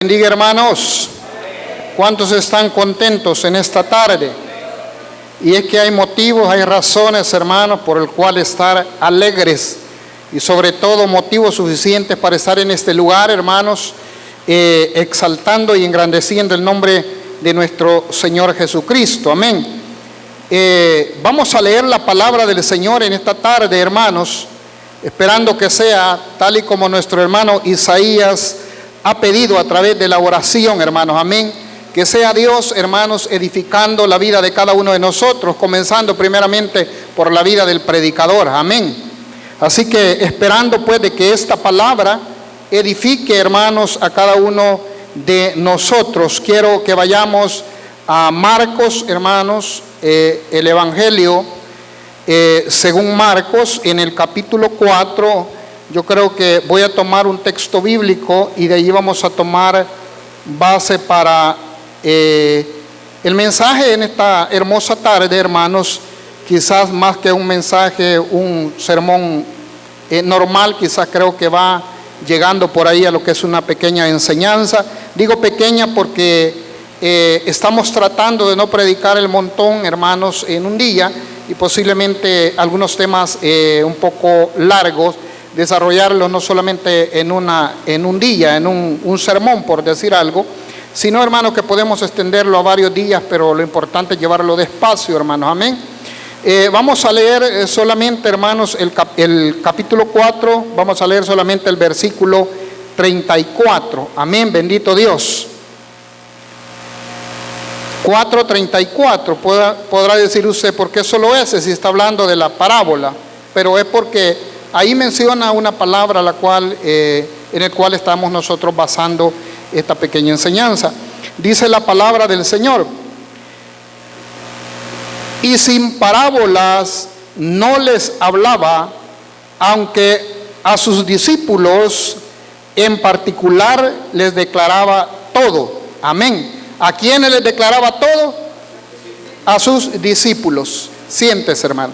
Bendiga, hermanos. ¿Cuántos están contentos en esta tarde? Y es que hay motivos, hay razones, hermanos, por el cual estar alegres y sobre todo motivos suficientes para estar en este lugar, hermanos, exaltando y engrandeciendo el nombre de nuestro Señor Jesucristo. Amén. Vamos a leer la palabra del Señor en esta tarde, hermanos, esperando que sea tal y como nuestro hermano Isaías ha pedido a través de la oración, hermanos. Amén. Que sea Dios, hermanos, edificando la vida de cada uno de nosotros, comenzando primeramente por la vida del predicador. Amén. Así que esperando pues de que esta palabra edifique, hermanos, a cada uno de nosotros. Quiero que vayamos a Marcos, hermanos, el Evangelio según Marcos, en el capítulo 4. Yo creo que voy a tomar un texto bíblico y de ahí vamos a tomar base para el mensaje en esta hermosa tarde, hermanos. Quizás más que un mensaje, un sermón normal, quizás creo que va llegando por ahí a lo que es una pequeña enseñanza. Digo pequeña porque estamos tratando de no predicar el montón, hermanos, en un día, y posiblemente algunos temas un poco largos, desarrollarlo no solamente en un día, en un sermón, por decir algo, sino, hermanos, que podemos extenderlo a varios días, pero lo importante es llevarlo despacio, hermanos. Amén. Vamos a leer solamente, hermanos, el capítulo 4, vamos a leer solamente el versículo 34. Amén, bendito Dios. 4:34, podrá decir usted, ¿por qué solo ese si está hablando de la parábola? Pero es porque ahí menciona una palabra en el cual estamos nosotros basando esta pequeña enseñanza. Dice la palabra del Señor: y sin parábolas no les hablaba, aunque a sus discípulos en particular les declaraba todo. Amén. ¿A quiénes les declaraba todo? A sus discípulos. Siéntese, hermano.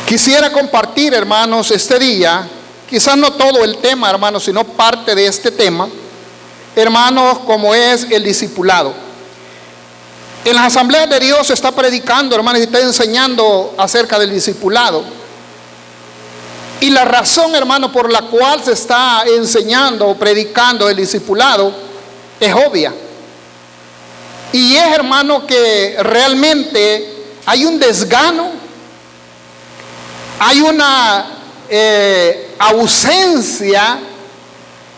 Quisiera compartir, hermanos, este día, quizás no todo el tema, hermanos, sino parte de este tema, hermanos, como es el discipulado. En las asambleas de Dios se está predicando, hermanos, y está enseñando acerca del discipulado. Y la razón, hermanos, por la cual se está enseñando o predicando el discipulado es obvia. Y es, hermano, que realmente hay un desgano, hay una ausencia,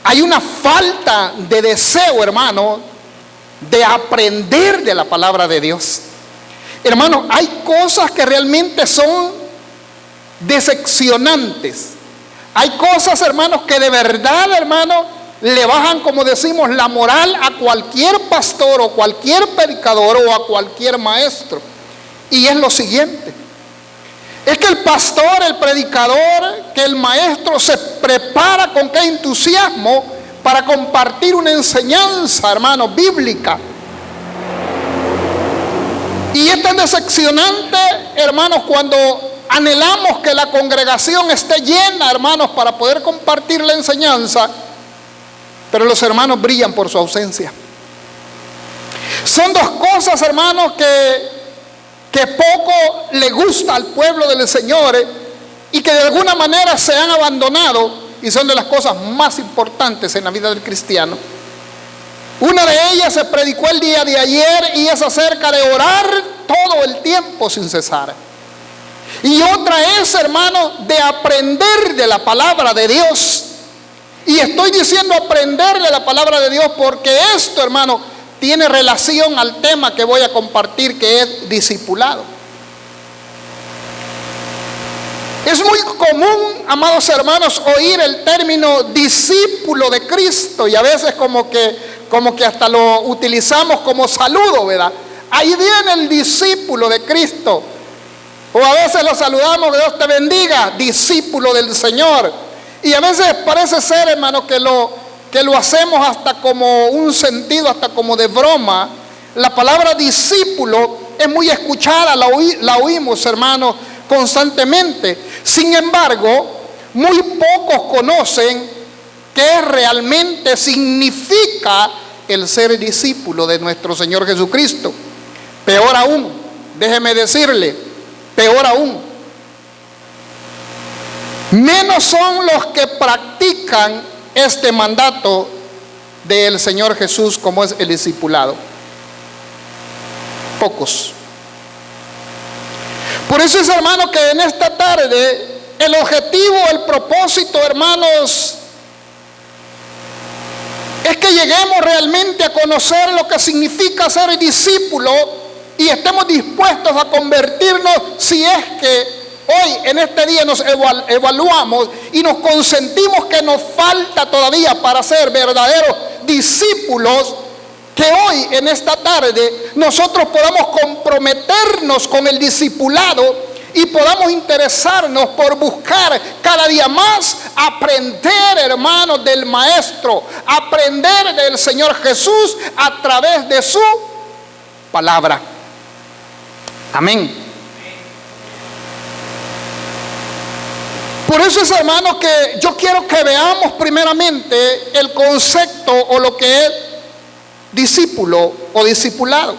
hay una falta de deseo, hermano, de aprender de la palabra de Dios. Hermano, hay cosas que realmente son decepcionantes. Hay cosas, hermanos, que de verdad, hermano, le bajan, como decimos, la moral a cualquier pastor o cualquier predicador o a cualquier maestro. Y es lo siguiente: es que el pastor, el predicador, que el maestro se prepara con qué entusiasmo para compartir una enseñanza, hermano, bíblica. Y es tan decepcionante, hermanos, cuando anhelamos que la congregación esté llena, hermanos, para poder compartir la enseñanza, pero los hermanos brillan por su ausencia. Son dos cosas, hermanos, que poco le gusta al pueblo del Señor y que de alguna manera se han abandonado, y son de las cosas más importantes en la vida del cristiano. Una de ellas se predicó el día de ayer y es acerca de orar todo el tiempo sin cesar. Y otra es, hermano, de aprender de la palabra de Dios. Y estoy diciendo aprender de la palabra de Dios porque esto, hermano, tiene relación al tema que voy a compartir, que es discipulado. Es muy común, amados hermanos, oír el término discípulo de Cristo, y a veces como que hasta lo utilizamos como saludo, ¿verdad? Ahí viene el discípulo de Cristo. O a veces lo saludamos: Dios te bendiga, discípulo del Señor. Y a veces parece ser, hermano, que lo hacemos hasta como un sentido, hasta como de broma. La palabra discípulo es muy escuchada, la oímos, hermano, constantemente. Sin embargo, muy pocos conocen qué realmente significa el ser discípulo de nuestro Señor Jesucristo. Peor aún, déjeme decirle, peor aún, menos son los que practican este mandato del Señor Jesús como es el discipulado. Pocos. Por eso es, hermano, que en esta tarde el objetivo, el propósito, hermanos, es que lleguemos realmente a conocer lo que significa ser discípulo y estemos dispuestos a convertirnos, si es que hoy en este día nos evaluamos y nos consentimos que nos falta todavía para ser verdaderos discípulos, que hoy en esta tarde nosotros podamos comprometernos con el discipulado y podamos interesarnos por buscar cada día más aprender, hermanos, del Maestro, aprender del Señor Jesús a través de su palabra. Amén. Por eso es, hermano, que yo quiero que veamos primeramente el concepto o lo que es discípulo o discipulado.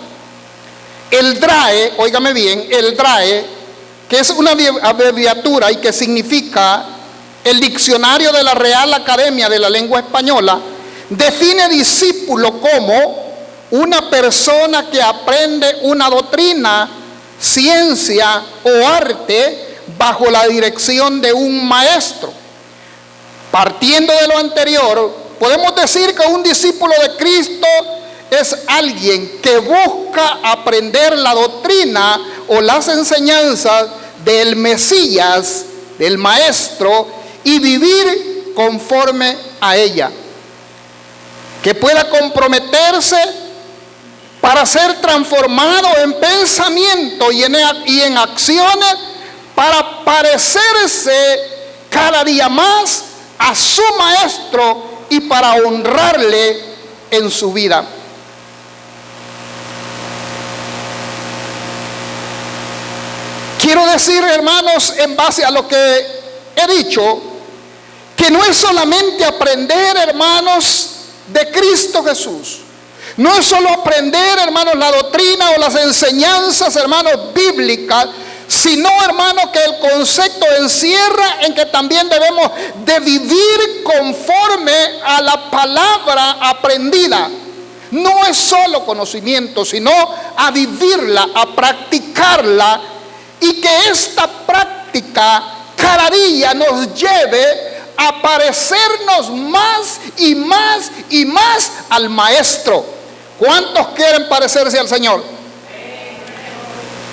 El DRAE, óigame bien, el DRAE, que es una abreviatura y que significa el Diccionario de la Real Academia de la Lengua Española, define discípulo como una persona que aprende una doctrina, ciencia o arte bajo la dirección de un maestro. Partiendo de lo anterior, podemos decir que un discípulo de Cristo es alguien que busca aprender la doctrina o las enseñanzas del Mesías, del Maestro, y vivir conforme a ella. Que pueda comprometerse para ser transformado en pensamiento y en acciones para parecerse cada día más a su Maestro y para honrarle en su vida. Quiero decir, hermanos, en base a lo que he dicho, que no es solamente aprender, hermanos, de Cristo Jesús. No es solo aprender, hermanos, la doctrina o las enseñanzas, hermanos, bíblicas, sino, hermanos, que el concepto encierra en que también debemos de vivir conforme a la palabra aprendida. No es solo conocimiento, sino a vivirla, a practicarla, y que esta práctica cada día nos lleve a parecernos más y más y más al Maestro. ¿Cuántos quieren parecerse al Señor?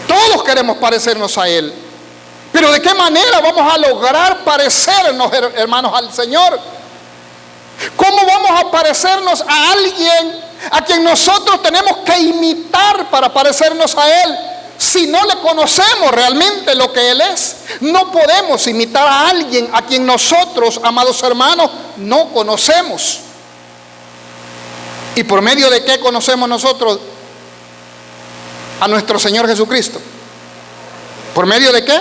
Todos queremos parecernos a Él. Pero ¿de qué manera vamos a lograr parecernos, hermanos, al Señor? ¿Cómo vamos a parecernos a alguien a quien nosotros tenemos que imitar para parecernos a Él? Si no le conocemos realmente lo que Él es, no podemos imitar a alguien a quien nosotros, amados hermanos, no conocemos. ¿Y por medio de qué conocemos nosotros a nuestro Señor Jesucristo? ¿Por medio de qué?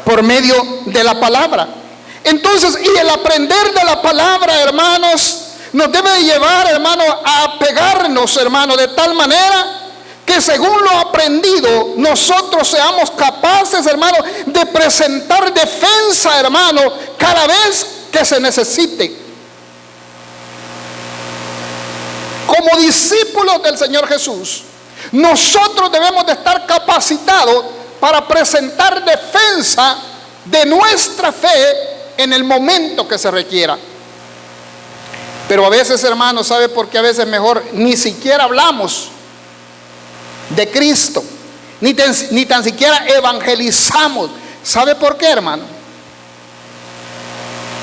Por medio de la palabra. Entonces, y el aprender de la palabra, hermanos, nos debe de llevar, hermanos, a apegarnos, hermanos, de tal manera que según lo aprendido, nosotros seamos capaces, hermano, de presentar defensa, hermano, cada vez que se necesite. Como discípulos del Señor Jesús, nosotros debemos de estar capacitados para presentar defensa de nuestra fe en el momento que se requiera. Pero a veces, hermano, ¿sabe por qué a veces mejor ni siquiera hablamos de Cristo, ni tan siquiera evangelizamos? ¿Sabe por qué, hermano?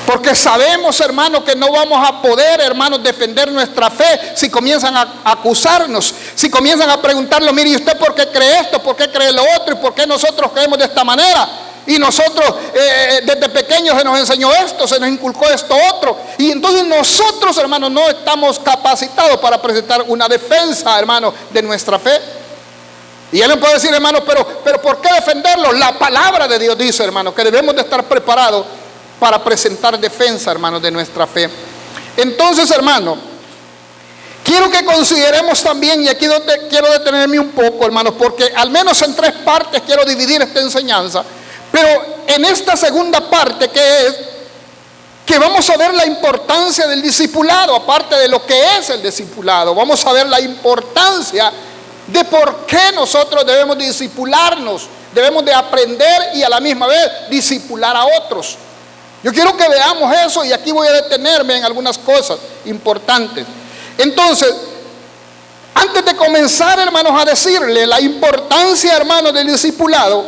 Porque sabemos, hermano, que no vamos a poder, hermanos, defender nuestra fe si comienzan a acusarnos, si comienzan a preguntarlo: mire, ¿y usted por qué cree esto? ¿Por qué cree lo otro? ¿Y por qué nosotros creemos de esta manera? Y nosotros desde pequeños se nos enseñó esto, se nos inculcó esto otro. Y entonces nosotros, hermanos, no estamos capacitados para presentar una defensa, hermanos, de nuestra fe. Y él me puede decir, hermano, pero ¿por qué defenderlo? La palabra de Dios dice, hermano, que debemos de estar preparados para presentar defensa, hermanos, de nuestra fe. Entonces, hermanos, quiero que consideremos también, y aquí quiero detenerme un poco, hermanos, porque al menos en 3 partes quiero dividir esta enseñanza. Pero en esta segunda parte, que vamos a ver la importancia del discipulado, aparte de lo que es el discipulado, vamos a ver la importancia de por qué nosotros debemos discipularnos, debemos de aprender y a la misma vez discipular a otros. Yo quiero que veamos eso, y aquí voy a detenerme en algunas cosas importantes. Entonces, antes de comenzar, hermanos, a decirle la importancia, hermanos, del discipulado,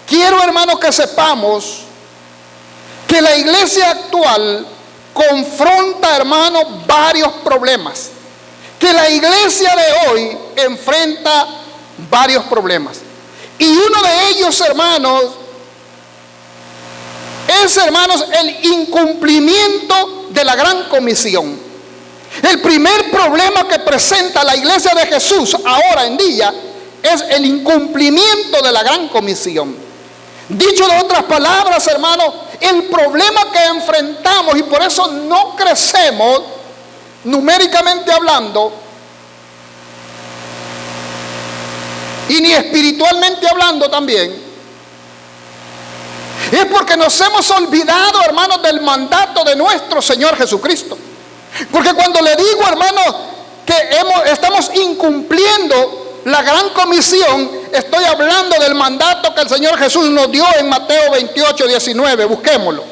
quiero, hermanos, que sepamos que la iglesia actual confronta, hermanos, varios problemas. Que la iglesia de hoy enfrenta varios problemas. Y uno de ellos, hermanos, es, hermanos, el incumplimiento de la gran comisión. El primer problema que presenta la iglesia de Jesús ahora en día es el incumplimiento de la gran comisión. Dicho de otras palabras, hermanos, el problema que enfrentamos, y por eso no crecemos numéricamente hablando y ni espiritualmente hablando también, es porque nos hemos olvidado, hermanos, del mandato de nuestro Señor Jesucristo. Porque cuando le digo, hermanos, que estamos incumpliendo la gran comisión, estoy hablando del mandato que el Señor Jesús nos dio en Mateo 28, 19, busquémoslo.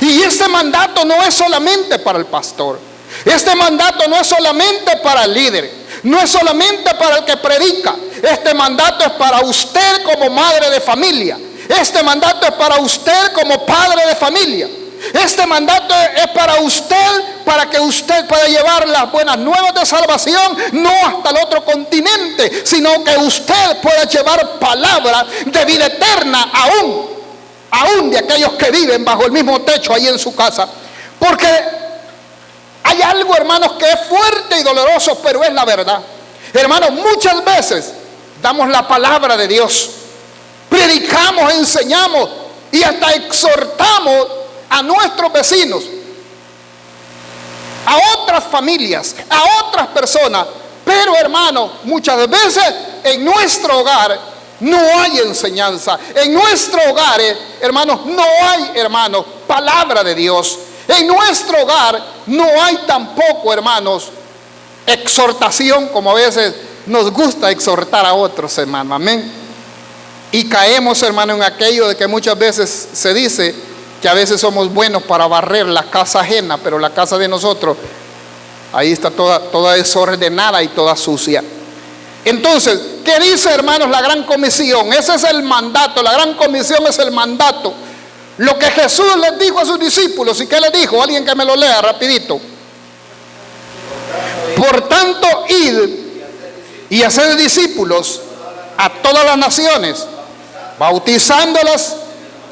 Y este mandato no es solamente para el pastor, este mandato no es solamente para el líder, no es solamente para el que predica, este mandato es para usted como madre de familia, este mandato es para usted como padre de familia. Este mandato es para usted, para que usted pueda llevar las buenas nuevas de salvación, no hasta el otro continente, sino que usted pueda llevar palabra de vida eterna aún de aquellos que viven bajo el mismo techo ahí en su casa. Porque hay algo, hermanos, que es fuerte y doloroso, pero es la verdad. Hermanos, muchas veces damos la palabra de Dios, predicamos, enseñamos y hasta exhortamos a nuestros vecinos, a otras familias, a otras personas, pero, hermanos, muchas veces en nuestro hogar no hay enseñanza, en nuestro hogar, hermanos, no hay, hermanos, palabra de Dios, en nuestro hogar no hay tampoco, hermanos, exhortación, como a veces nos gusta exhortar a otros, hermanos, amén. Y caemos, hermanos, en aquello de que muchas veces se dice que a veces somos buenos para barrer la casa ajena, pero la casa de nosotros, ahí está toda desordenada y toda sucia. Entonces, ¿qué dice, hermanos, la gran comisión? Ese es el mandato, la gran comisión es el mandato. Lo que Jesús les dijo a sus discípulos, ¿y qué les dijo? Alguien que me lo lea rapidito. Por tanto, id y haced discípulos a todas las naciones, bautizándolas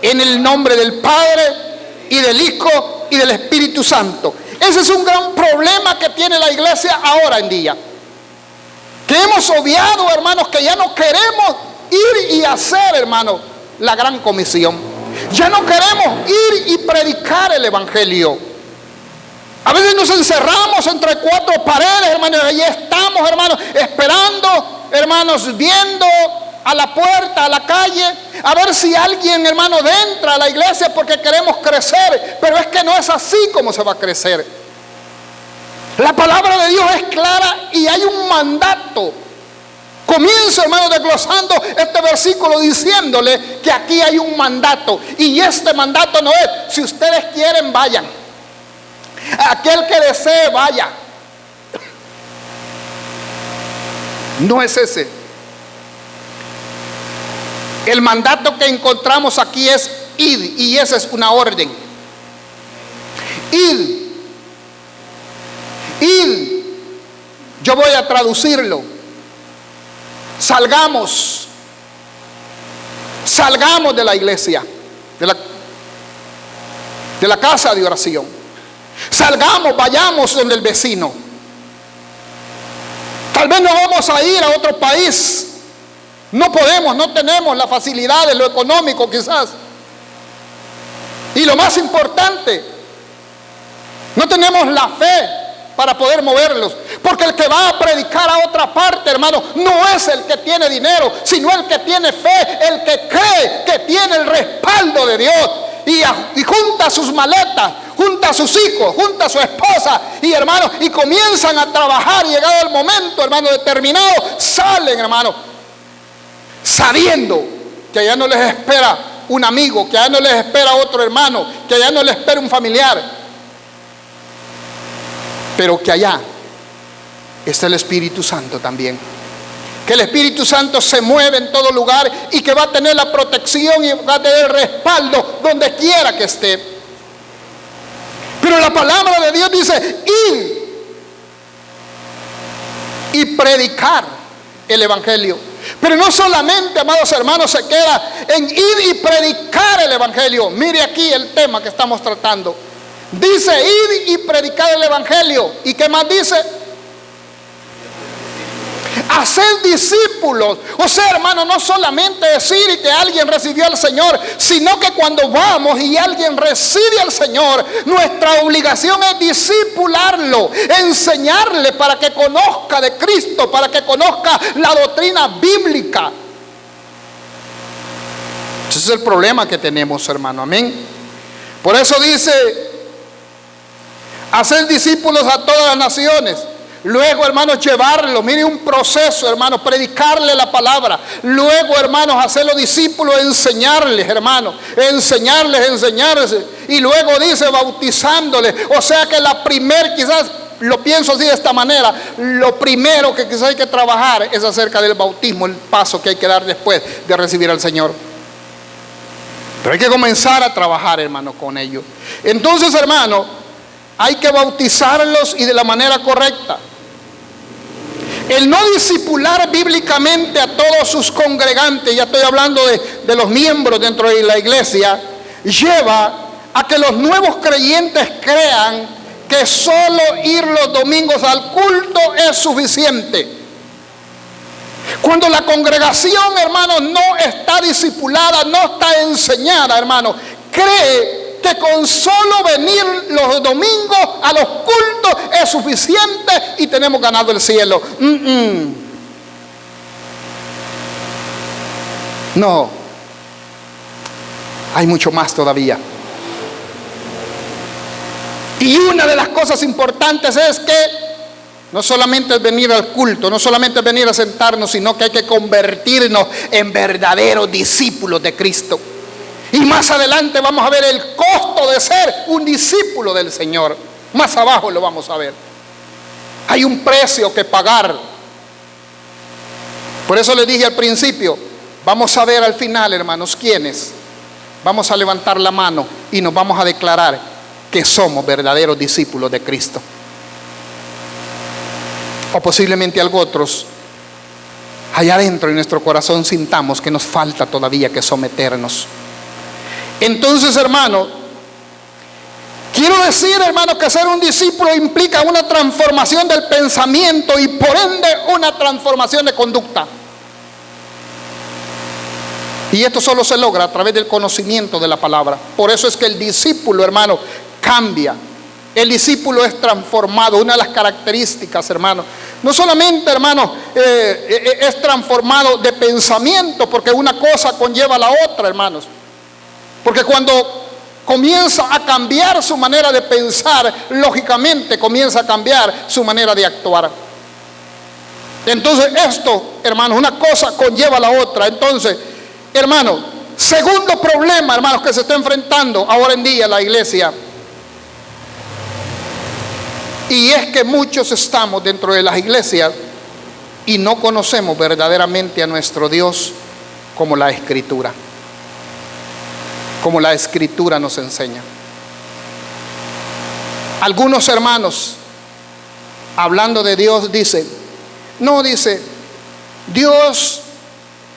en el nombre del Padre y del Hijo y del Espíritu Santo. Ese es un gran problema que tiene la iglesia ahora en día, que hemos obviado, hermanos, que ya no queremos ir y hacer, hermanos, la gran comisión. Ya no queremos ir y predicar el evangelio. A veces nos encerramos entre 4 paredes, hermanos, y ahí estamos, hermanos, esperando, hermanos, viendo a la puerta, a la calle, a ver si alguien, hermano, entra a la iglesia porque queremos crecer. Pero es que no es así como se va a crecer. La palabra de Dios es clara y hay un mandato. Comienzo, hermano, desglosando este versículo diciéndole que aquí hay un mandato. Y este mandato no es: si ustedes quieren, vayan. Aquel que desee, vaya. No es ese. El mandato que encontramos aquí es id, y esa es una orden. Id. Id. Yo voy a traducirlo. Salgamos de la iglesia, de la casa de oración. Salgamos, vayamos donde el vecino. Tal vez no vamos a ir a otro país. No podemos, no tenemos la facilidad de lo económico quizás. Y lo más importante, no tenemos la fe para poder moverlos, porque el que va a predicar a otra parte, hermano, no es el que tiene dinero, sino el que tiene fe, el que cree que tiene el respaldo de Dios. Y junta sus maletas, junta a sus hijos, junta a su esposa, y hermano, y comienzan a trabajar. Y llegado el momento, hermano, determinado, salen, hermano, sabiendo que allá no les espera un amigo, que allá no les espera otro hermano, que allá no les espera un familiar, pero que allá está el Espíritu Santo también. Que el Espíritu Santo se mueve en todo lugar y que va a tener la protección y va a tener el respaldo donde quiera que esté. Pero la palabra de Dios dice: ir y predicar el Evangelio. Pero no solamente, amados hermanos, se queda en ir y predicar el Evangelio. Mire aquí el tema que estamos tratando. Dice ir y predicar el Evangelio. ¿Y qué más dice? Hacer discípulos. O sea, hermano, no solamente decir que alguien recibió al Señor, sino que cuando vamos y alguien recibe al Señor, nuestra obligación es discipularlo, enseñarle para que conozca de Cristo, para que conozca la doctrina bíblica. Ese es el problema que tenemos, hermano. Amén. Por eso dice: hacer discípulos a todas las naciones. Luego, hermanos, llevarlo. Mire, un proceso, hermanos, predicarle la palabra. Luego, hermanos, hacerlos discípulos, enseñarles, hermanos, enseñarles. Y luego dice: bautizándoles. O sea que quizás lo pienso así de esta manera, lo primero que quizás hay que trabajar es acerca del bautismo, el paso que hay que dar después de recibir al Señor. Pero hay que comenzar a trabajar, hermano, con ellos. Entonces, hermano, hay que bautizarlos y de la manera correcta. El no discipular bíblicamente a todos sus congregantes, ya estoy hablando de los miembros dentro de la iglesia, lleva a que los nuevos creyentes crean que solo ir los domingos al culto es suficiente. Cuando la congregación, hermano, no está discipulada, no está enseñada, hermano, cree que con solo venir los domingos a los cultos es suficiente y tenemos ganado el cielo. No, hay mucho más todavía. Y una de las cosas importantes es que no solamente es venir al culto, no solamente es venir a sentarnos, sino que hay que convertirnos en verdaderos discípulos de Cristo. Y más adelante vamos a ver el costo de ser un discípulo del Señor. Más abajo lo vamos a ver. Hay un precio que pagar. Por eso les dije al principio, vamos a ver al final, hermanos, quiénes. Vamos a levantar la mano y nos vamos a declarar que somos verdaderos discípulos de Cristo. O posiblemente algo otros, allá adentro en nuestro corazón sintamos que nos falta todavía que someternos. Entonces, hermano, quiero decir, hermano, que ser un discípulo implica una transformación del pensamiento y por ende una transformación de conducta. Y esto solo se logra a través del conocimiento de la palabra. Por eso es que el discípulo, hermano, cambia. El discípulo es transformado. Una de las características, hermano, no solamente, hermano, es transformado de pensamiento, porque una cosa conlleva a la otra, hermanos. Porque cuando comienza a cambiar su manera de pensar, lógicamente comienza a cambiar su manera de actuar. Entonces esto, hermanos, una cosa conlleva a la otra. Entonces, hermanos, segundo problema, hermanos, que se está enfrentando ahora en día la iglesia. Y es que muchos estamos dentro de las iglesias y no conocemos verdaderamente a nuestro Dios como la Escritura. Como la Escritura nos enseña. Algunos hermanos, hablando de Dios, dicen, Dios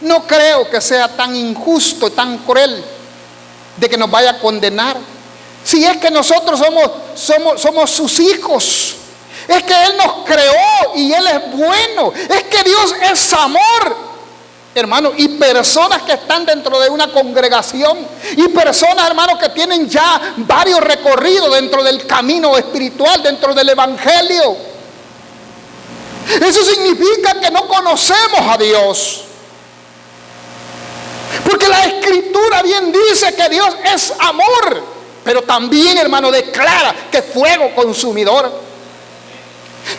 no creo que sea tan injusto, tan cruel, de que nos vaya a condenar. Si es que nosotros somos sus hijos, es que Él nos creó y Él es bueno, es que Dios es amor. hermanos, y personas que están dentro de una congregación, y personas, hermanos, que tienen ya varios recorridos dentro del camino espiritual, dentro del evangelio. Eso significa que no conocemos a Dios. Porque la Escritura bien dice que Dios es amor, pero también, hermano, declara que es fuego consumidor.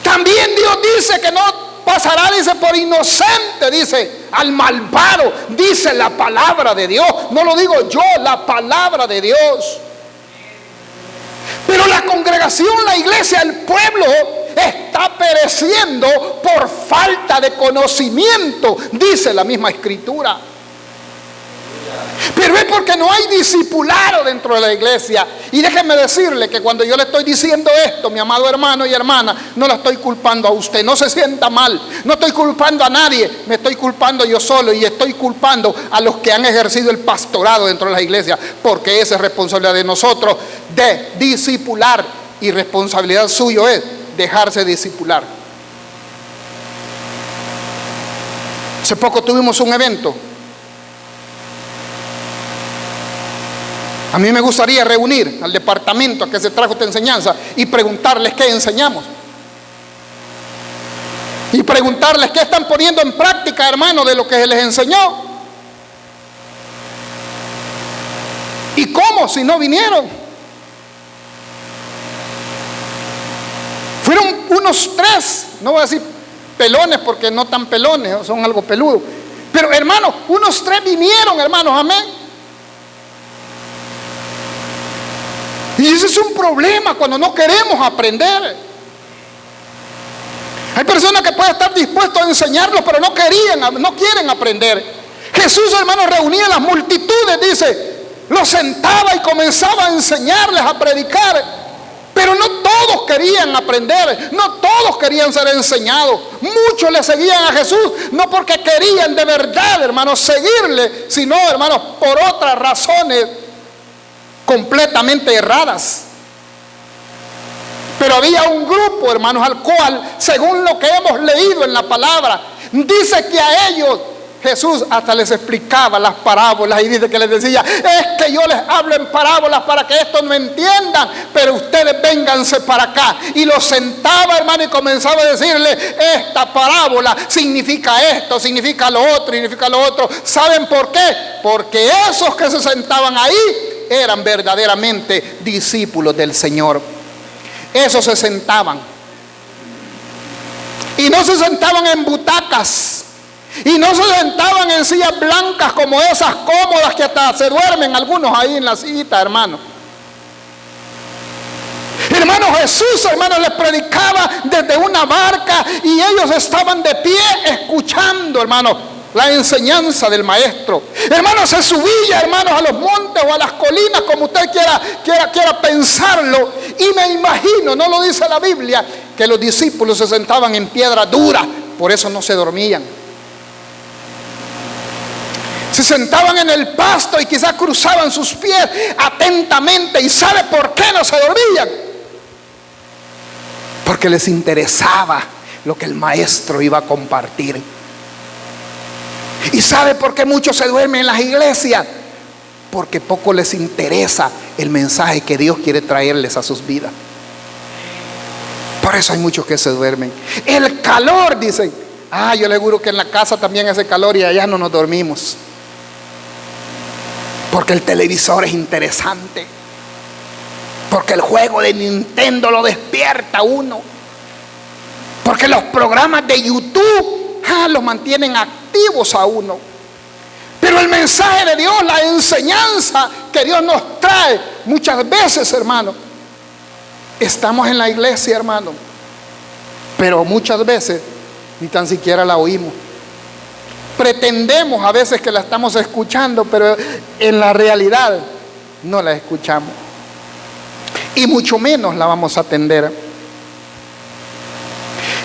También Dios dice que no pasará, dice, por inocente, dice, al malvado, dice la palabra de Dios. No lo digo yo, la palabra de Dios. Pero la congregación, la iglesia, el pueblo está pereciendo por falta de conocimiento, dice la misma Escritura. Pero es porque no hay discipulado dentro de la iglesia. Y déjenme decirle que cuando yo le estoy diciendo esto, mi amado hermano y hermana, no la estoy culpando a usted, no se sienta mal. No estoy culpando a nadie, me estoy culpando yo solo, y estoy culpando a los que han ejercido el pastorado dentro de la iglesia, porque esa es responsabilidad de nosotros de discipular, y responsabilidad suyo es dejarse discipular. Hace poco tuvimos un evento. A mí me gustaría reunir al departamento a que se trajo esta enseñanza y preguntarles qué enseñamos. Y preguntarles qué están poniendo en práctica, hermano, de lo que se les enseñó. ¿Y cómo si no vinieron? Fueron unos 3, no voy a decir pelones porque no tan pelones, son algo peludo. Pero, hermanos, unos 3 vinieron, hermanos, amén. Y ese es un problema cuando no queremos aprender. Hay personas que pueden estar dispuestos a enseñarlos, pero no quieren aprender. Jesús, hermanos, reunía a las multitudes, dice, los sentaba y comenzaba a enseñarles, a predicar. Pero no todos querían aprender, no todos querían ser enseñados. Muchos le seguían a Jesús, no porque querían de verdad, hermanos, seguirle, sino, hermanos, por otras razones completamente erradas. Pero había un grupo, hermanos, al cual, según lo que hemos leído en la palabra, dice que a ellos Jesús hasta les explicaba las parábolas, y dice que les decía, es que yo les hablo en parábolas para que esto no entiendan, pero ustedes vénganse para acá. Y los sentaba, hermano, y comenzaba a decirle, esta parábola significa esto, significa lo otro, significa lo otro. ¿Saben por qué? Porque esos que se sentaban ahí eran verdaderamente discípulos del Señor. Esos se sentaban, y no se sentaban en butacas, y no se sentaban en sillas blancas como esas cómodas que hasta se duermen algunos ahí en la sillita, hermano. Hermano, Jesús, hermano, les predicaba desde una barca, y ellos estaban de pie escuchando, hermano, la enseñanza del maestro. Hermanos, se subía, hermanos, a los montes o a las colinas, como usted quiera pensarlo. Y me imagino, no lo dice la Biblia, que los discípulos se sentaban en piedra dura, por eso no se dormían. Se sentaban en el pasto y quizás cruzaban sus pies atentamente. ¿Y sabe por qué no se dormían? Porque les interesaba lo que el maestro iba a compartir. ¿Y sabe por qué muchos se duermen en las iglesias? Porque poco les interesa el mensaje que Dios quiere traerles a sus vidas. Por eso hay muchos que se duermen. El calor, dicen, yo le juro que en la casa también hace calor y allá no nos dormimos. Porque el televisor es interesante. Porque el juego de Nintendo lo despierta a uno. Porque los programas de YouTube los mantienen activos a uno. Pero el mensaje de Dios, la enseñanza que Dios nos trae, muchas veces, hermano, estamos en la iglesia, hermano, pero muchas veces ni tan siquiera la oímos. Pretendemos a veces que la estamos escuchando, pero en la realidad no la escuchamos, y mucho menos la vamos a atender.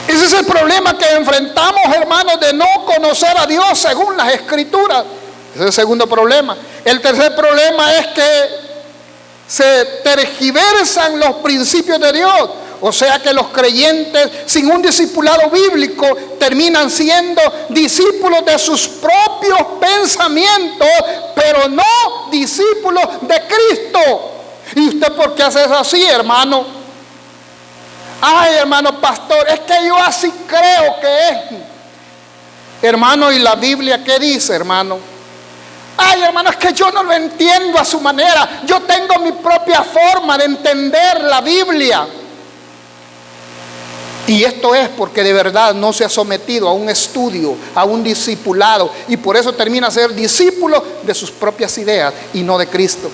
Ese es el problema que enfrentamos, hermanos, de no conocer a Dios según las Escrituras. Ese es el segundo problema. El tercer problema es que se tergiversan los principios de Dios, O sea que los creyentes sin un discipulado bíblico terminan siendo discípulos de sus propios pensamientos, pero no discípulos de Cristo. ¿Y usted por qué hace eso así, hermano? Ay, hermano pastor, es que yo así creo que es. Hermano, ¿y la Biblia qué dice, hermano? Ay, hermano, es que yo no lo entiendo a su manera. Yo tengo mi propia forma de entender la Biblia. Y esto es porque de verdad no se ha sometido a un estudio, a un discipulado, y por eso termina ser discípulo de sus propias ideas y no de Cristo.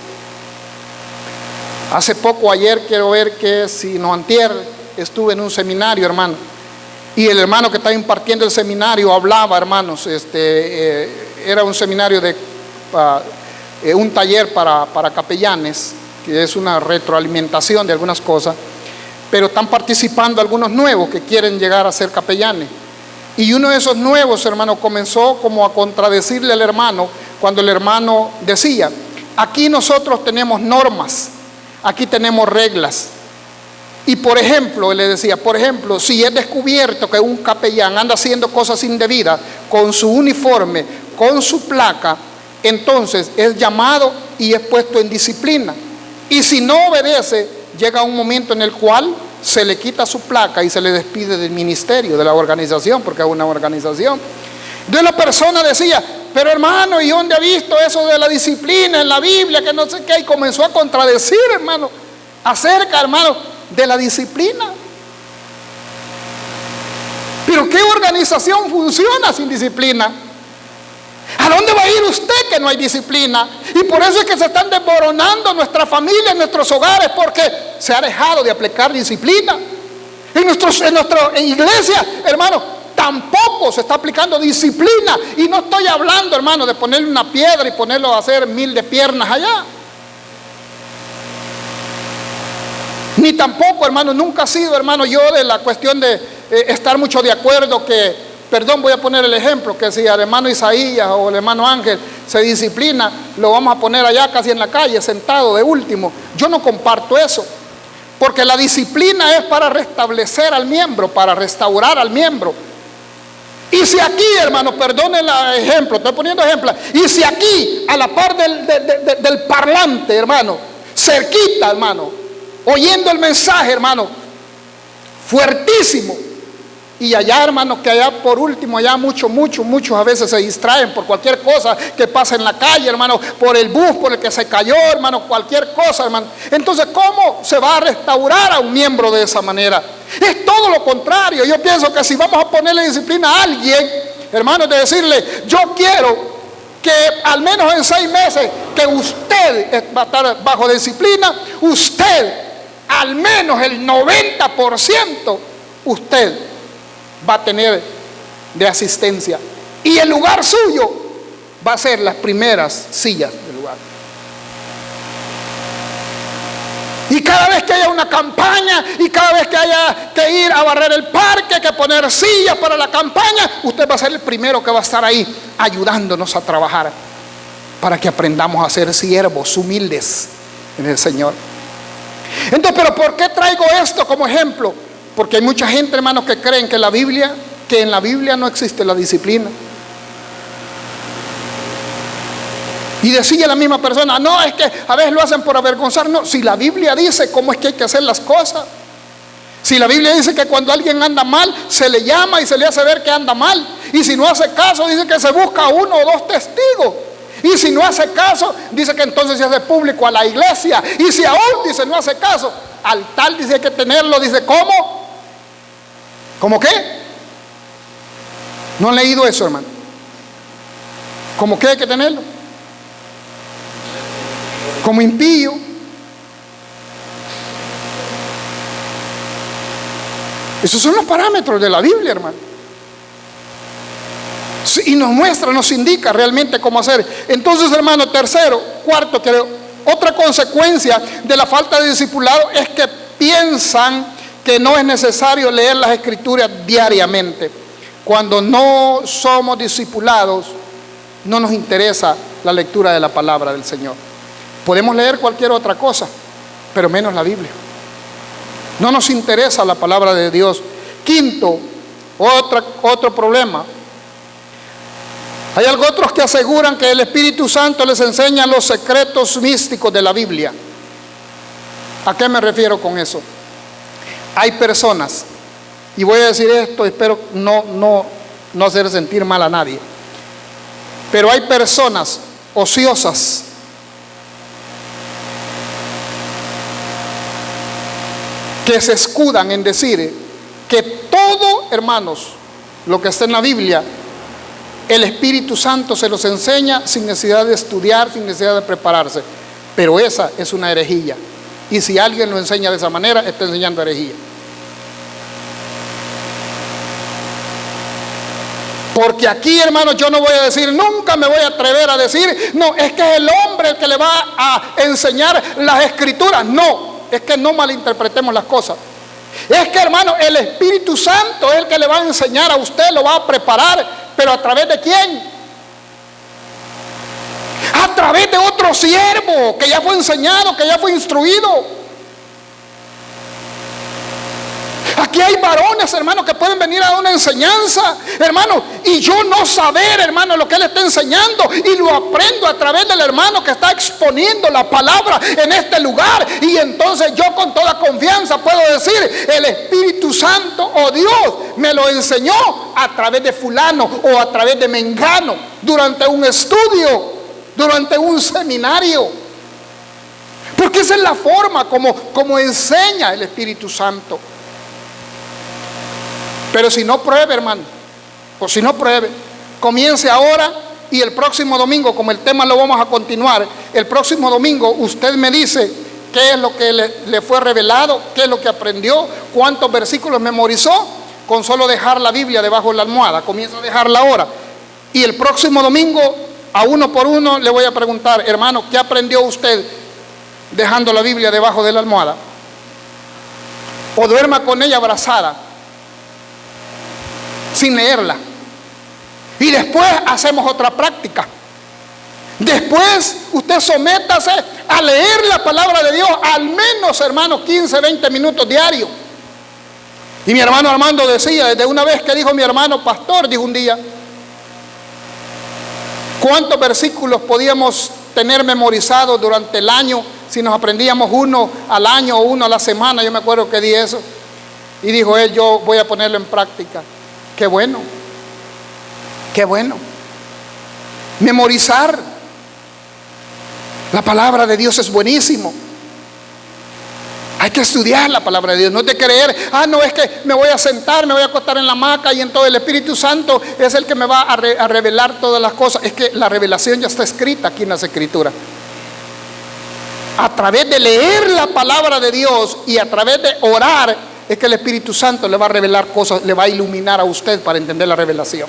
Hace poco, ayer, quiero ver que si no antier, estuve en un seminario, hermano, y el hermano que estaba impartiendo el seminario hablaba, hermanos, era un seminario de un taller para capellanes, que es una retroalimentación de algunas cosas, pero están participando algunos nuevos que quieren llegar a ser capellanes. Y uno de esos nuevos, hermano, comenzó como a contradecirle al hermano, cuando el hermano decía: aquí nosotros tenemos normas, aquí tenemos reglas. Y por ejemplo, él le decía, por ejemplo, si es descubierto que un capellán anda haciendo cosas indebidas con su uniforme, con su placa, entonces es llamado y es puesto en disciplina. Y si no obedece, llega un momento en el cual se le quita su placa y se le despide del ministerio, de la organización, porque es una organización. Entonces la persona decía: pero hermano, ¿y dónde ha visto eso de la disciplina en la Biblia? Que no sé qué. Y comenzó a contradecir, hermano, acerca, hermano, de la disciplina. Pero ¿qué organización funciona sin disciplina? ¿A dónde va a ir usted que no hay disciplina? Y por eso es que se están desmoronando nuestras familias, nuestros hogares, porque se ha dejado de aplicar disciplina. En nuestra iglesia, hermano, tampoco se está aplicando disciplina. Y no estoy hablando, hermano, de ponerle una piedra y ponerlo a hacer 1000 de piernas allá. Ni tampoco, hermano, nunca ha sido, hermano, yo de la cuestión de estar mucho de acuerdo que, perdón, voy a poner el ejemplo, que si al hermano Isaías o el hermano Ángel se disciplina, lo vamos a poner allá casi en la calle, sentado de último. Yo no comparto eso, porque la disciplina es para restablecer al miembro, para restaurar al miembro. Y si aquí, hermano, perdone el ejemplo, estoy poniendo ejemplo, y si aquí, a la par del parlante, hermano, cerquita, hermano, oyendo el mensaje, hermano, fuertísimo, y allá, hermano, que allá por último, allá muchos a veces se distraen por cualquier cosa que pasa en la calle, hermano, por el bus por el que se cayó, hermano, cualquier cosa, hermano. Entonces, ¿cómo se va a restaurar a un miembro de esa manera? Es todo lo contrario. Yo pienso que si vamos a ponerle disciplina a alguien, hermano, de decirle: yo quiero que al menos en 6 meses que usted va a estar bajo disciplina, usted, al menos el 90%, usted va a tener de asistencia, y el lugar suyo va a ser las primeras sillas del lugar. Y cada vez que haya una campaña, y cada vez que haya que ir a barrer el parque, que poner sillas para la campaña, usted va a ser el primero que va a estar ahí ayudándonos a trabajar, para que aprendamos a ser siervos humildes en el Señor. Entonces, ¿pero por qué traigo esto como ejemplo? Porque hay mucha gente, hermanos, que creen que en la Biblia no existe la disciplina. Y decía la misma persona: no, es que a veces lo hacen por avergonzar. No, si la Biblia dice cómo es que hay que hacer las cosas. Si la Biblia dice que cuando alguien anda mal, se le llama y se le hace ver que anda mal. Y si no hace caso, dice que se busca 1 o 2 testigos. Y si no hace caso, dice que entonces se hace público a la iglesia. Y si aún, dice, no hace caso, al tal dice hay que tenerlo. Dice, ¿cómo? ¿Cómo qué? ¿No han leído eso, hermano? ¿Cómo qué hay que tenerlo? Como impío. Esos son los parámetros de la Biblia, hermano. Y nos muestra, nos indica realmente cómo hacer. Entonces, hermano, tercero, cuarto, creo, otra consecuencia de la falta de discipulado es que piensan que no es necesario leer las Escrituras diariamente. Cuando no somos discipulados, no nos interesa la lectura de la palabra del Señor. Podemos leer cualquier otra cosa, pero menos la Biblia. No nos interesa la palabra de Dios. Quinto, otro problema. Hay otros que aseguran que el Espíritu Santo les enseña los secretos místicos de la Biblia. ¿A qué me refiero con eso? Hay personas, y voy a decir esto, espero no hacer sentir mal a nadie, pero hay personas ociosas que se escudan en decir que todo, hermanos, lo que está en la Biblia, el Espíritu Santo se los enseña sin necesidad de estudiar, sin necesidad de prepararse. Pero esa es una herejía. Y si alguien lo enseña de esa manera, está enseñando herejía. Porque aquí, hermanos, yo no voy a decir, nunca me voy a atrever a decir, no, es que es el hombre el que le va a enseñar las escrituras. No, es que no malinterpretemos las cosas. Es que, hermano, el Espíritu Santo es el que le va a enseñar a usted, lo va a preparar. ¿Pero a través de quién? A través de otro siervo que ya fue enseñado, que ya fue instruido. Aquí hay varones, hermano, que pueden venir a dar una enseñanza, hermano, y yo no saber, hermano, lo que él está enseñando, y lo aprendo a través del hermano que está exponiendo la palabra en este lugar, y entonces yo con toda confianza puedo decir, el Espíritu Santo o Dios me lo enseñó a través de fulano o a través de mengano, durante un estudio, durante un seminario, porque esa es la forma como enseña el Espíritu Santo. Pero si no pruebe, hermano, o si no pruebe, comience ahora y el próximo domingo, como el tema lo vamos a continuar, el próximo domingo usted me dice qué es lo que le fue revelado, qué es lo que aprendió, cuántos versículos memorizó, con solo dejar la Biblia debajo de la almohada. Comienza a dejarla ahora. Y el próximo domingo, a uno por uno, le voy a preguntar, hermano, ¿qué aprendió usted dejando la Biblia debajo de la almohada? O duerma con ella abrazada, sin leerla, y después hacemos otra práctica. Después usted sométase a leer la palabra de Dios, al menos, hermano, 15, 20 minutos diarios. Y mi hermano Armando decía, desde una vez que dijo mi hermano pastor, dijo un día, ¿cuántos versículos podíamos tener memorizados durante el año si nos aprendíamos uno al año o uno a la semana? Yo me acuerdo que di eso, y dijo él, yo voy a ponerlo en práctica. Qué bueno, qué bueno. Memorizar la palabra de Dios es buenísimo. Hay que estudiar la palabra de Dios, no es de creer, no, es que me voy a sentar, me voy a acostar en la hamaca y entonces el Espíritu Santo es el que me va a revelar todas las cosas. Es que la revelación ya está escrita aquí en las Escrituras. A través de leer la palabra de Dios y a través de orar, es que el Espíritu Santo le va a revelar cosas, le va a iluminar a usted para entender la revelación.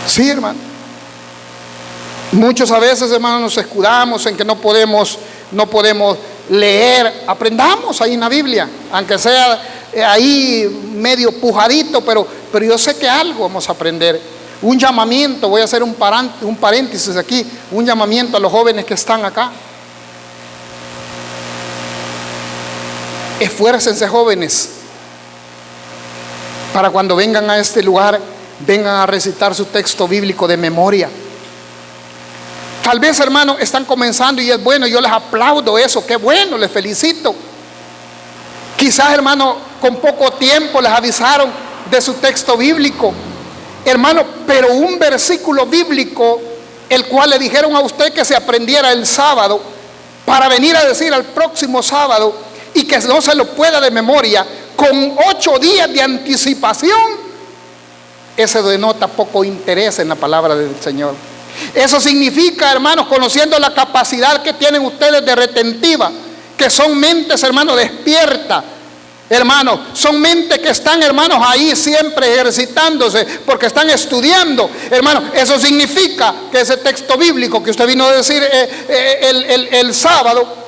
Sí, hermano. Muchos a veces, hermanos, nos escudamos en que no podemos leer. Aprendamos ahí en la Biblia, aunque sea ahí medio pujadito, pero yo sé que algo vamos a aprender. Un llamamiento, voy a hacer un paréntesis aquí, un llamamiento a los jóvenes que están acá. Esfuércense, jóvenes, para cuando vengan a este lugar, vengan a recitar su texto bíblico de memoria. Tal vez, hermano, están comenzando y es bueno, yo les aplaudo eso, qué bueno, les felicito. Quizás, hermano, con poco tiempo les avisaron de su texto bíblico, hermano, pero un versículo bíblico, el cual le dijeron a usted que se aprendiera el sábado, para venir a decir al próximo sábado, y que no se lo pueda de memoria, con 8 días de anticipación, eso denota poco interés en la palabra del Señor. Eso significa, hermanos, conociendo la capacidad que tienen ustedes de retentiva, que son mentes, hermanos, despiertas, hermanos, son mentes que están, hermanos, ahí siempre ejercitándose, porque están estudiando, hermanos. Eso significa que ese texto bíblico que usted vino a decir el sábado,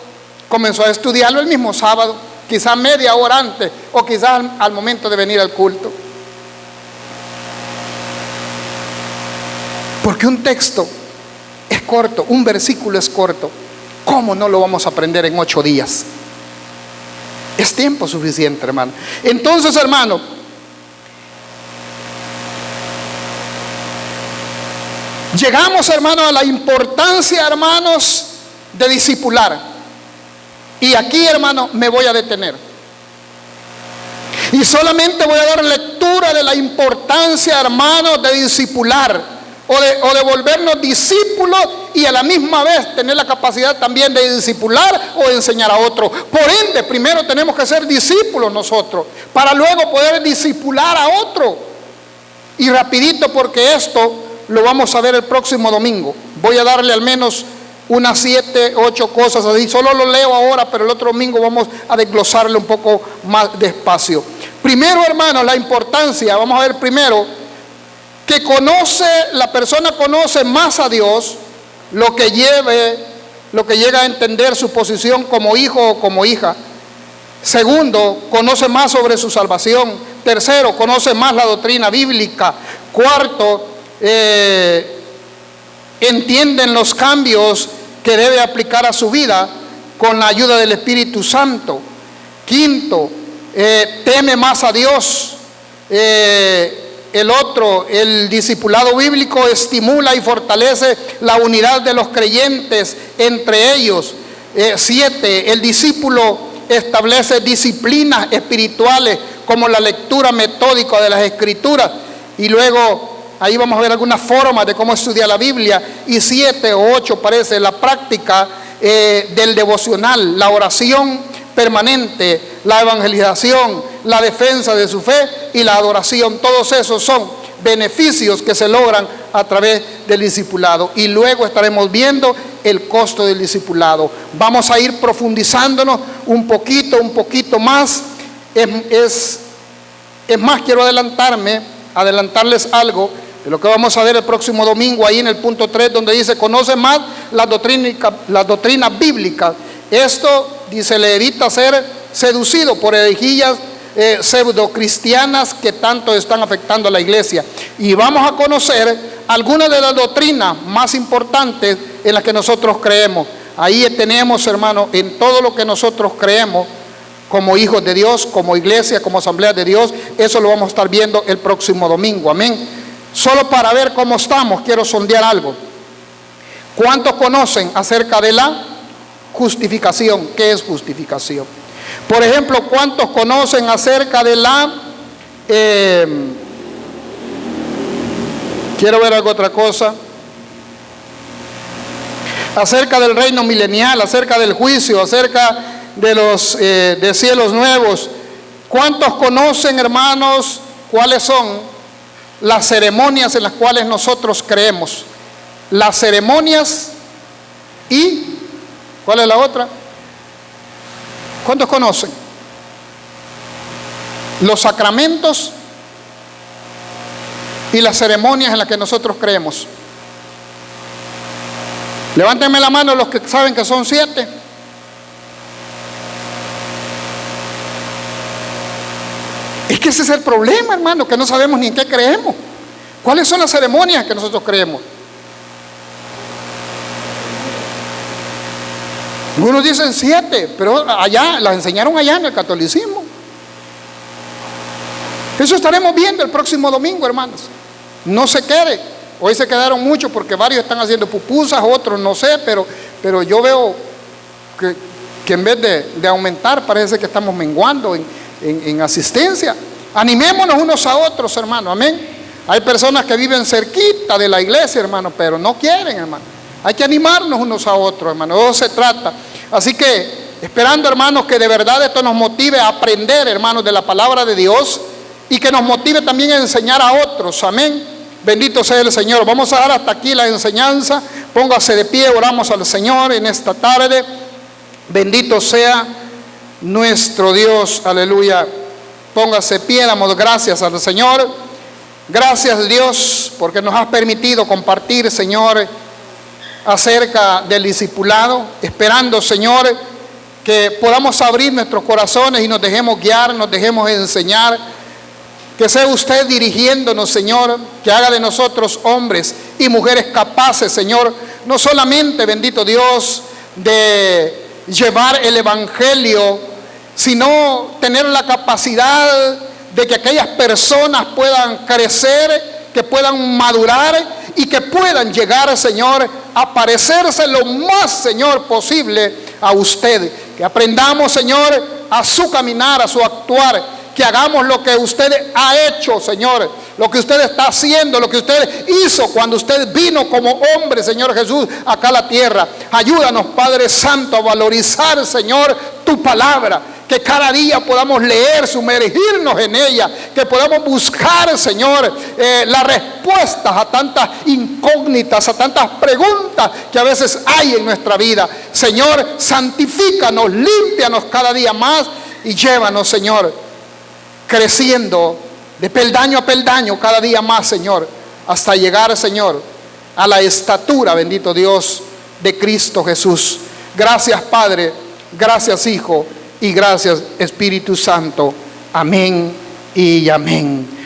comenzó a estudiarlo el mismo sábado, quizás media hora antes, o quizás al momento de venir al culto. Porque un texto es corto, un versículo es corto, ¿Cómo no lo vamos a aprender en 8 días? Es tiempo suficiente, hermano. Entonces, hermano, llegamos, hermano, a la importancia, hermanos, de discipular. Y aquí, hermano, me voy a detener. Y solamente voy a dar lectura de la importancia, hermano, de discipular o de volvernos discípulos y a la misma vez tener la capacidad también de discipular o de enseñar a otros. Por ende, primero tenemos que ser discípulos nosotros para luego poder discipular a otro. Y rapidito, porque esto lo vamos a ver el próximo domingo. Voy a darle al menos unas 7, 8 cosas así. Solo lo leo ahora, pero el otro domingo vamos a desglosarle un poco más despacio. Primero, hermano, la importancia, vamos a ver primero, que la persona conoce más a Dios, lo que llega a entender su posición como hijo o como hija. Segundo, conoce más sobre su salvación. Tercero, conoce más la doctrina bíblica. Cuarto, entienden los cambios que debe aplicar a su vida con la ayuda del Espíritu Santo. Quinto, teme más a Dios. El discipulado bíblico estimula y fortalece la unidad de los creyentes entre ellos. 7, el discípulo establece disciplinas espirituales como la lectura metódica de las Escrituras. Y luego ahí vamos a ver algunas formas de cómo estudiar la Biblia. Y 7 o 8 parece la práctica del devocional, la oración permanente, la evangelización, la defensa de su fe y la adoración. Todos esos son beneficios que se logran a través del discipulado. Y luego estaremos viendo el costo del discipulado. Vamos a ir profundizándonos un poquito más. Es más, quiero adelantarles algo de lo que vamos a ver el próximo domingo, ahí en el punto 3, donde dice: conoce más las doctrinas bíblicas. Esto, dice, le evita ser seducido por herejías pseudocristianas que tanto están afectando a la iglesia. Y vamos a conocer algunas de las doctrinas más importantes en las que nosotros creemos. Ahí tenemos, hermano, en todo lo que nosotros creemos como hijos de Dios, como iglesia, como asamblea de Dios. Eso lo vamos a estar viendo el próximo domingo. Amén. Solo para ver cómo estamos, quiero sondear algo. ¿Cuántos conocen acerca de la justificación? ¿Qué es justificación? Por ejemplo, ¿cuántos conocen acerca de quiero ver algo otra cosa, acerca del reino milenial, acerca del juicio, acerca de los de cielos nuevos? ¿Cuántos conocen, hermanos, cuáles son las ceremonias en las cuales nosotros creemos? Las ceremonias y ¿cuál es la otra? ¿Cuántos conocen? Los sacramentos y las ceremonias en las que nosotros creemos. Levántenme la mano los que saben que son 7. Es que ese es el problema, hermano, que no sabemos ni en qué creemos. ¿Cuáles son las ceremonias que nosotros creemos? Algunos dicen 7, pero allá las enseñaron allá en el catolicismo. Eso estaremos viendo el próximo domingo, hermanos. No se quede. Hoy se quedaron muchos porque varios están haciendo pupusas, otros no sé, pero yo veo que en vez de aumentar, parece que estamos menguando en asistencia. Animémonos unos a otros, hermano. Amén. Hay personas que viven cerquita de la iglesia, hermano, pero no quieren, hermano. Hay que animarnos unos a otros, hermano. De eso se trata. Así que, esperando, hermanos, que de verdad esto nos motive a aprender, hermanos, de la palabra de Dios y que nos motive también a enseñar a otros. Amén. Bendito sea el Señor. Vamos a dar hasta aquí la enseñanza. Póngase de pie, oramos al Señor en esta tarde. Bendito sea nuestro Dios. Aleluya. Póngase de pie, damos gracias al Señor. Gracias, Dios, porque nos has permitido compartir, Señor, acerca del discipulado, esperando, Señor, que podamos abrir nuestros corazones y nos dejemos guiar, nos dejemos enseñar, que sea usted dirigiéndonos, Señor, que haga de nosotros hombres y mujeres capaces, Señor, no solamente, bendito Dios, de llevar el Evangelio, sino tener la capacidad de que aquellas personas puedan crecer, que puedan madurar y que puedan llegar, Señor, a parecerse lo más, Señor, posible a usted. Que aprendamos, Señor, a su caminar, a su actuar, que hagamos lo que usted ha hecho, Señor, lo que usted está haciendo, lo que usted hizo cuando usted vino como hombre, Señor Jesús, acá a la tierra. Ayúdanos, Padre Santo, a valorizar, Señor, tu palabra. Que cada día podamos leer, sumergirnos en ella, que podamos buscar, Señor, las respuestas a tantas incógnitas, a tantas preguntas que a veces hay en nuestra vida. Señor, santifícanos, límpianos cada día más y llévanos, Señor, creciendo de peldaño a peldaño cada día más, Señor, hasta llegar, Señor, a la estatura, bendito Dios, de Cristo Jesús. Gracias, Padre, gracias, Hijo, y gracias, Espíritu Santo. Amén y amén.